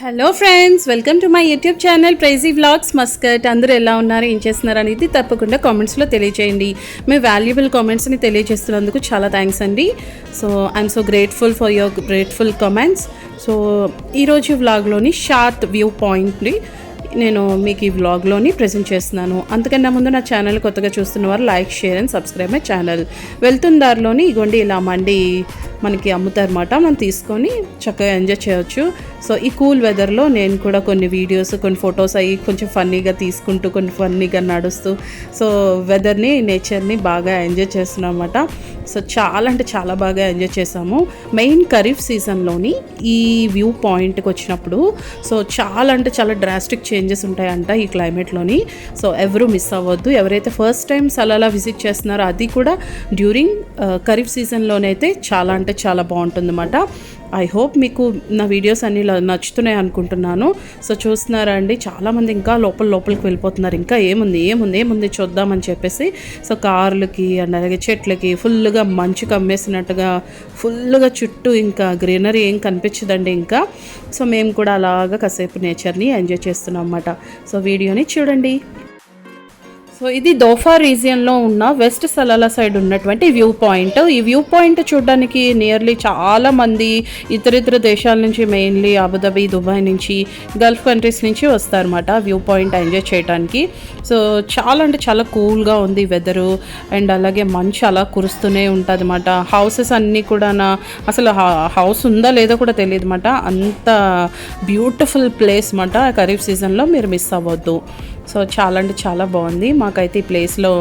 Hello friends, welcome to my YouTube channel ప్రైజీ vlogs Muscat. అందరూ ఎలా ఉన్నారు, ఏం చేస్తున్నారు అనేది తప్పకుండా కామెంట్స్లో తెలియజేయండి. మీ వాల్యుబుల్ కామెంట్స్ని తెలియజేస్తున్నందుకు చాలా థ్యాంక్స్ అండి. So I'm so grateful for your grateful comments. So ఈరోజు వ్లాగ్లోని షార్ట్ వ్యూ పాయింట్ని నేను మీకు ఈ వ్లాగ్లోని ప్రజెంట్ చేస్తున్నాను. అంతకన్నా ముందు నా ఛానల్ కొత్తగా చూస్తున్న వారు like, share and subscribe my channel. వెళ్తున్న దారిలోని ఇగోండి ఇలా మండి మనకి అమ్ముతారన్నమాట. మనం తీసుకొని చక్కగా ఎంజాయ్ చేయొచ్చు. సో ఈ కూల్ వెదర్లో నేను కూడా కొన్ని వీడియోస్, కొన్ని ఫొటోస్ అయ్యి కొంచెం ఫన్నీగా తీసుకుంటూ, కొన్ని ఫన్నీగా నడుస్తూ, సో వెదర్ని, నేచర్ని బాగా ఎంజాయ్ చేస్తున్నాం అన్నమాట. సో చాలా అంటే చాలా బాగా ఎంజాయ్ చేసాము. మెయిన్ ఖరీఫ్ సీజన్లోని ఈ వ్యూ పాయింట్కి వచ్చినప్పుడు సో చాలా అంటే చాలా డ్రాస్టిక్ చేంజెస్ ఉంటాయంట ఈ క్లైమేట్లోని. సో ఎవరు మిస్ అవ్వద్దు. ఎవరైతే ఫస్ట్ టైం సలాలా విజిట్ చేస్తున్నారో అది కూడా డ్యూరింగ్ ఖరీఫ్ సీజన్లోనైతే చాలా అంటే చాలా బాగుంటుందన్నమాట. ఐ హోప్ మీకు నా వీడియోస్ అన్నీ నచ్చుతున్నాయి అనుకుంటున్నాను. సో చూస్తున్నారా అండి, చాలామంది ఇంకా లోపలికి వెళ్ళిపోతున్నారు. ఇంకా ఏముంది చూద్దామని చెప్పేసి. సో కార్లకి అండ్ అలాగే చెట్లకి ఫుల్గా మంచు కమ్మేసినట్టుగా ఫుల్గా చుట్టూ ఇంకా గ్రీనరీ ఏం కనిపించదండి ఇంకా. సో మేము కూడా అలాగా కాసేపు నేచర్ని ఎంజాయ్ చేస్తున్నాం అన్నమాట. సో వీడియోని చూడండి. సో ఇది దోఫా రీజియన్లో ఉన్న వెస్ట్ సలాలా సైడ్ ఉన్నటువంటి వ్యూ పాయింట్. ఈ వ్యూ పాయింట్ చూడడానికి నియర్లీ చాలామంది ఇతర దేశాల నుంచి, మెయిన్లీ అబుదాబి, దుబాయ్ నుంచి, గల్ఫ్ కంట్రీస్ నుంచి వస్తారన్నమాట వ్యూ పాయింట్ ఎంజాయ్ చేయడానికి. సో చాలా అంటే చాలా కూల్గా ఉంది వెదరు. అండ్ అలాగే మంచు అలా కురుస్తూనే ఉంటుంది అన్నమాట. హౌసెస్ అన్నీ కూడా అసలు హౌస్ ఉందా లేదో కూడా తెలియదు అన్నమాట. అంత బ్యూటిఫుల్ ప్లేస్ అన్నమాట. ఖరీఫ్ సీజన్లో మీరు మిస్ అవ్వద్దు. సో చాలా అంటే చాలా బాగుంది. మాకైతే ఈ ప్లేస్లో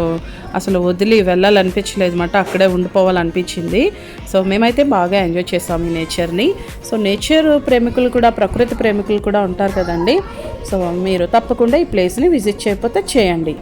అసలు వదిలి వెళ్ళాలనిపించలేదు అన్నమాట. అక్కడే ఉండిపోవాలనిపించింది. సో మేమైతే బాగా ఎంజాయ్ చేసాము ఈ నేచర్ని. సో నేచర్ ప్రేమికులు కూడా, ప్రకృతి ప్రేమికులు కూడా ఉంటారు కదండి. సో మీరు తప్పకుండా ఈ ప్లేస్ని విజిట్ చేయకపోతే చేయండి.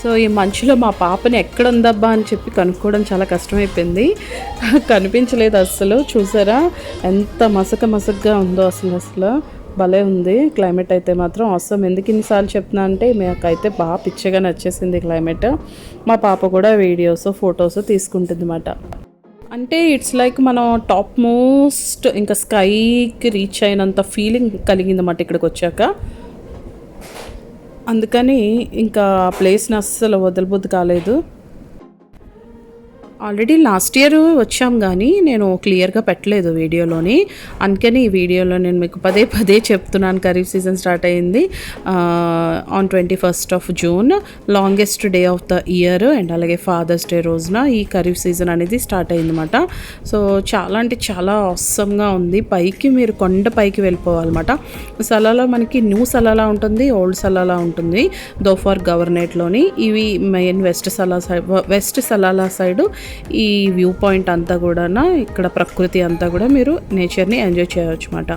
సో ఈ మంచులో మా పాపని ఎక్కడ ఉందబ్బా అని చెప్పి కనుక్కోవడం చాలా కష్టమైపోయింది. కనిపించలేదు అస్సలు. చూసారా ఎంత మసకగా ఉందో అసలు భలే ఉంది. క్లైమేట్ అయితే మాత్రం అవసరం. ఎందుకు ఇన్నిసార్లు చెప్తున్నా అంటే మాకైతే బాగా పిచ్చగా నచ్చేసింది క్లైమేట్. మా పాప కూడా వీడియోస్, ఫొటోస్ తీసుకుంటుంది అన్నమాట. అంటే ఇట్స్ లైక్ మనం టాప్ మోస్ట్ ఇంకా స్కైకి రీచ్ అయినంత ఫీలింగ్ కలిగిందన్నమాట ఇక్కడికి వచ్చాక. అందుకని ఇంకా ప్లేస్ని అస్సలు వదలబుద్ధి కాలేదు. ఆల్రెడీ లాస్ట్ ఇయర్ వచ్చాం కానీ నేను క్లియర్గా పెట్టలేదు వీడియోలోని. అందుకని ఈ వీడియోలో నేను మీకు పదే చెప్తున్నాను. ఖరీఫ్ సీజన్ స్టార్ట్ అయింది on 21st June, longest day of the year. And అలాగే ఫాదర్స్ డే రోజున ఈ ఖరీఫ్ సీజన్ అనేది స్టార్ట్ అయిందన్నమాట. సో చాలా అంటే చాలా అవసరంగా ఉంది. పైకి మీరు కొండ పైకి వెళ్ళిపోవాలన్నమాట. సలాలా మనకి న్యూ సలాలా ఉంటుంది, ఓల్డ్ సలాలా ఉంటుంది దోఫార్ గవర్నేట్లోని. ఇవి మెయిన్ వెస్ట్ సలాలా సైడు ఈ వ్యూ పాయింట్ అంతా కూడా, ఇక్కడ ప్రకృతి అంతా కూడా మీరు నేచర్ని ఎంజాయ్ చేయవచ్చు అన్నమాట.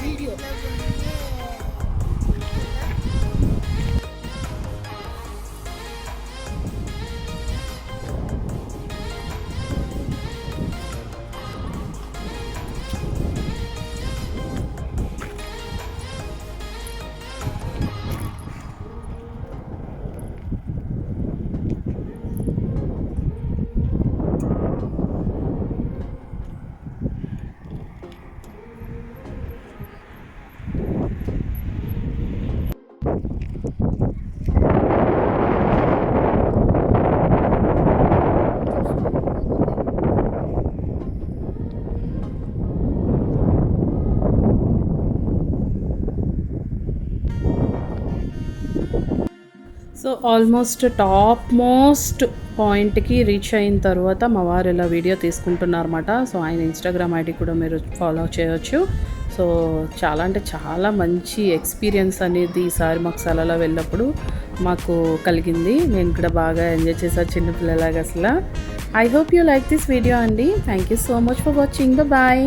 Video so almost top most పాయింట్కి రీచ్ అయిన తర్వాత మా వారు ఇలా వీడియో తీసుకుంటున్నారన్నమాట. సో ఆయన ఇన్స్టాగ్రామ్ ఐడి కూడా మీరు ఫాలో చేయొచ్చు. సో చాలా అంటే చాలా మంచి ఎక్స్పీరియన్స్ అనేది ఈసారి మాకు సలాలా వెళ్ళినప్పుడు మాకు కలిగింది. నేను కూడా బాగా ఎంజాయ్ చేశాను చిన్నపిల్లలాగా అసలు. I hope you like this video అండి. Thank you so much for watching. Bye.